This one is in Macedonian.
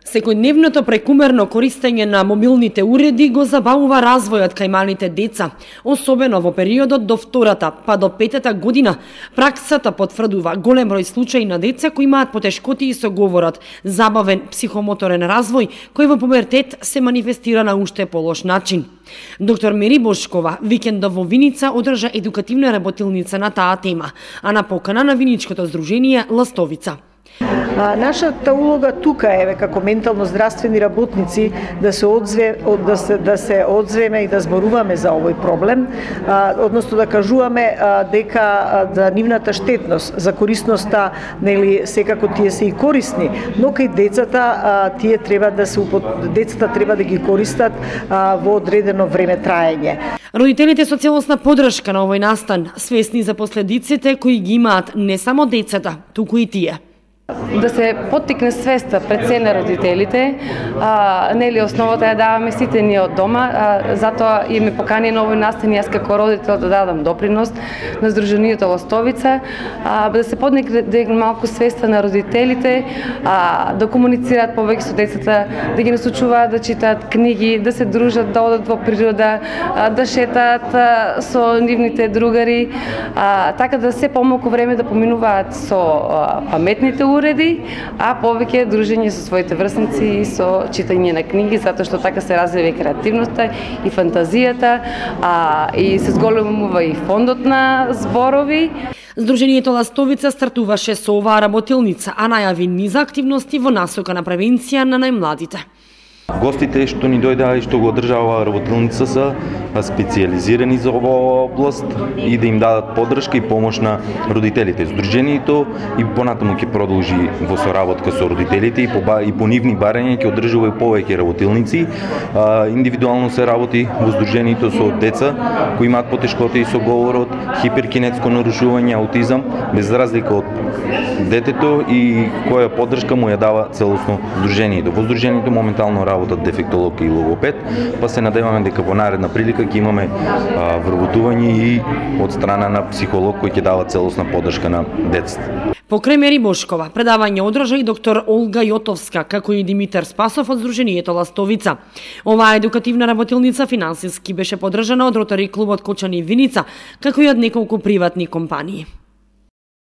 Секојдневното прекумерно користење на мобилните уреди го забавува развојот кај малите деца, особено во периодот до втората па до петата година. Праксата потврдува голем број случаи на деца кои имаат потешкоти со говорот, забавен психомоторен развој кој во пубертет се манифестира на уште полош начин. Доктор Мери Бошкова викендов во Виница одржа едукативна работилница на таа тема, а на покана на Виничкото здружение Ластовица. Нашата улога тука е како ментално здравствени работници да се одзвеме и да зборуваме за овој проблем, односно да кажуваме дека за нивната штетност, за корисноста, нели секако тие се и корисни, но кај децата децата треба да ги користат во одредено време траење. Родителите со целосна подршка на овој настан, свесни за последиците кои ги имаат не само децата, туку и тие. Да се поттикне свеста пред се на родителите, нели основата ја даваме сите ние од дома, затоа и ме покани на овој настан јас како родител да дадам допринос на Здруженијето Ластовица, да се подигне малку свеста на родителите, да комуницираат повеќе со децата, да ги насочуваат да читаат книги, да се дружат, да одат во природа, да шетаат со нивните другари, така да се помалку време да поминуваат со паметните уреди, а повеќе дружење со своите врсници и со читање на книги, затоа што така се развива и креативноста и фантазијата, и се зголемува и фондот на зборови. Здруженијето Ластовица стартуваше со оваа работилница, а најави низа активности во насока на превенција на најмладите. Гостите што ни дојдаа и што го одржаа оваа работилница се специјализирани за оваа област и да им дадат поддршка и помош на родителите. Здружението и понатаму ќе продолжи во соработка со родителите и по нивни барања ќе одржува и повеќе работилници. Индивидуално се работи во здружението со деца кои имаат потешкоти со говорот, хиперкинетско нарушување, аутизам, без разлика од детето и која поддршка му ја дава целосно здружението. Во здружението моментално работат дефектолог и логопед, па се надеваме дека во наредна прилика ќе имаме вработување и од страна на психолог кој ќе дава целосна поддршка на децата. Покрај Мери Бошкова, предавање одржа и доктор Олга Јотовска, како и Димитар Спасов од Здруженијето Ластовица. Оваа едукативна работилница финансиски беше поддржана од Ротари клубот Кочани Виница, како и од неколку приватни компании.